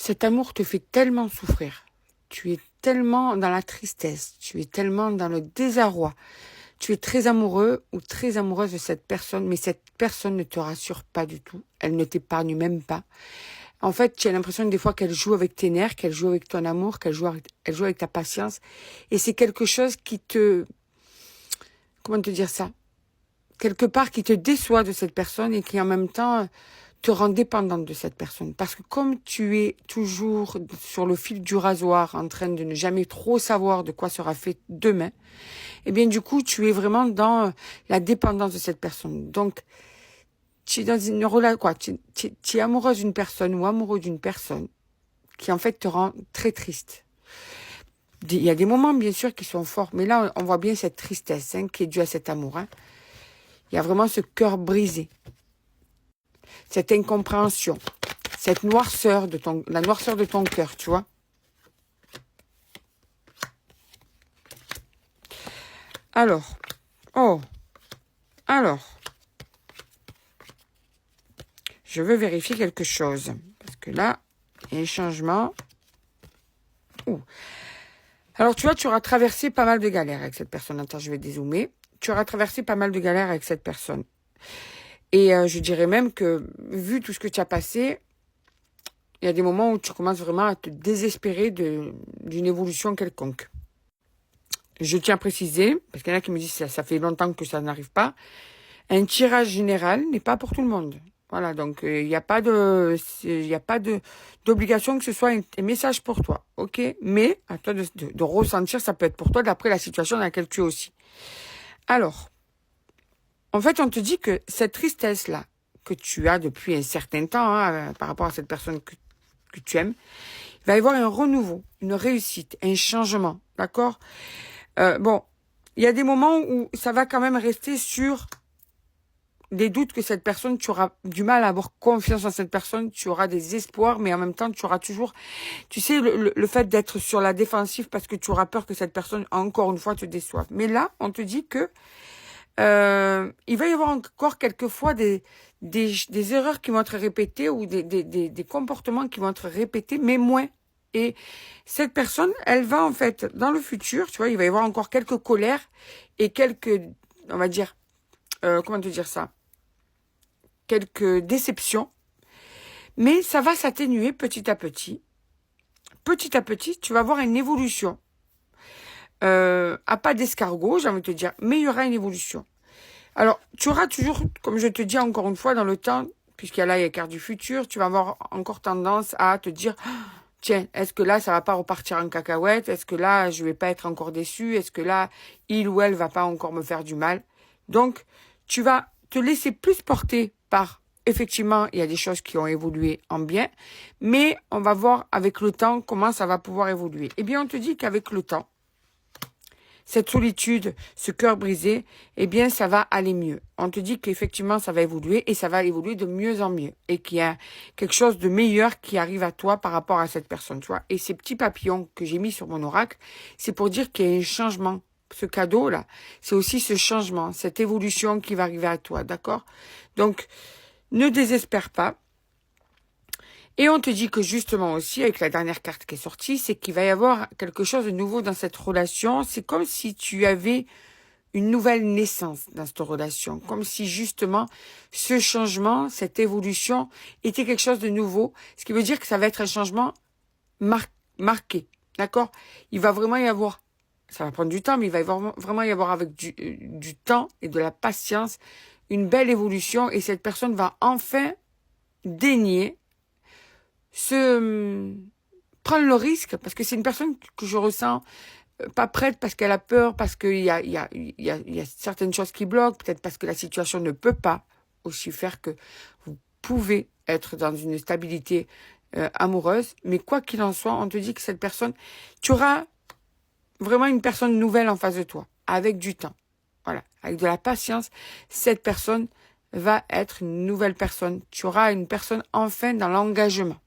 Cet amour te fait tellement souffrir. Tu es tellement dans la tristesse. Tu es tellement dans le désarroi. Tu es très amoureux ou très amoureuse de cette personne, mais cette personne ne te rassure pas du tout. Elle ne t'épargne même pas. En fait, tu as l'impression des fois qu'elle joue avec tes nerfs, qu'elle joue avec ton amour, elle joue avec ta patience. Et c'est quelque chose qui te... Comment te dire ça? Quelque part qui te déçoit de cette personne et qui en même temps te rend dépendante de cette personne. Parce que comme tu es toujours sur le fil du rasoir en train de ne jamais trop savoir de quoi sera fait demain, eh bien du coup tu es vraiment dans la dépendance de cette personne. Donc tu es dans une relation, quoi, tu es amoureuse d'une personne ou amoureux d'une personne qui en fait te rend très triste. Il y a des moments bien sûr qui sont forts, mais là on voit bien cette tristesse qui est due à cet amour. Il y a vraiment ce cœur brisé, cette incompréhension, cette noirceur la noirceur de ton cœur, tu vois. Alors, je veux vérifier quelque chose. Parce que là, il y a un changement. Ouh. Alors, tu vois, tu auras traversé pas mal de galères avec cette personne. Attends, je vais dézoomer. Tu auras traversé pas mal de galères avec cette personne. Et je dirais même que, vu tout ce que tu as passé, il y a des moments où tu commences vraiment à te désespérer d'une évolution quelconque. Je tiens à préciser, parce qu'il y en a qui me disent que ça fait longtemps que ça n'arrive pas, un tirage général n'est pas pour tout le monde. Voilà, donc il n'y a pas d'obligation que ce soit un message pour toi, ok? Mais à toi de ressentir, ça peut être pour toi d'après la situation dans laquelle tu es aussi. Alors, en fait, on te dit que cette tristesse-là que tu as depuis un certain temps par rapport à cette personne que tu aimes, il va y avoir un renouveau, une réussite, un changement, d'accord? Bon, il y a des moments où ça va quand même rester sur des doutes que cette personne, tu auras du mal à avoir confiance en cette personne, tu auras des espoirs, mais en même temps, tu auras toujours, tu sais, le fait d'être sur la défensive parce que tu auras peur que cette personne, encore une fois, te déçoive. Mais là, on te dit que il va y avoir encore quelquefois des erreurs qui vont être répétées ou des comportements qui vont être répétés, mais moins. Et cette personne, elle va en fait, dans le futur, tu vois, il va y avoir encore quelques colères et quelques, on va dire, comment te dire ça, quelques déceptions, mais ça va s'atténuer petit à petit. Petit à petit, tu vas voir une évolution. À pas d'escargot, j'ai envie de te dire, mais il y aura une évolution. Alors, tu auras toujours, comme je te dis encore une fois, dans le temps, puisqu'il y a là, il y a carte du futur, tu vas avoir encore tendance à te dire, tiens, est-ce que là, ça va pas repartir en cacahuète? Est-ce que là, je vais pas être encore déçu? Est-ce que là, il ou elle va pas encore me faire du mal? Donc, tu vas te laisser plus porter par, effectivement, il y a des choses qui ont évolué en bien, mais on va voir avec le temps comment ça va pouvoir évoluer. Eh bien, on te dit qu'avec le temps, cette solitude, ce cœur brisé, eh bien, ça va aller mieux. On te dit qu'effectivement, ça va évoluer et ça va évoluer de mieux en mieux. Et qu'il y a quelque chose de meilleur qui arrive à toi par rapport à cette personne, tu vois. Et ces petits papillons que j'ai mis sur mon oracle, c'est pour dire qu'il y a un changement. Ce cadeau-là, c'est aussi ce changement, cette évolution qui va arriver à toi, d'accord? Donc, ne désespère pas. Et on te dit que justement aussi, avec la dernière carte qui est sortie, c'est qu'il va y avoir quelque chose de nouveau dans cette relation. C'est comme si tu avais une nouvelle naissance dans cette relation. Comme si justement, ce changement, cette évolution était quelque chose de nouveau. Ce qui veut dire que ça va être un changement marqué. D'accord? Il va vraiment y avoir, ça va prendre du temps, mais il va vraiment y avoir avec du temps et de la patience, une belle évolution. Et cette personne va enfin daigner prendre le risque, parce que c'est une personne que je ressens pas prête parce qu'elle a peur, parce qu'il y a certaines choses qui bloquent, peut-être parce que la situation ne peut pas aussi faire que vous pouvez être dans une stabilité amoureuse. Mais quoi qu'il en soit, on te dit que cette personne, tu auras vraiment une personne nouvelle en face de toi, avec du temps. Voilà, avec de la patience, cette personne va être une nouvelle personne. Tu auras une personne enfin dans l'engagement.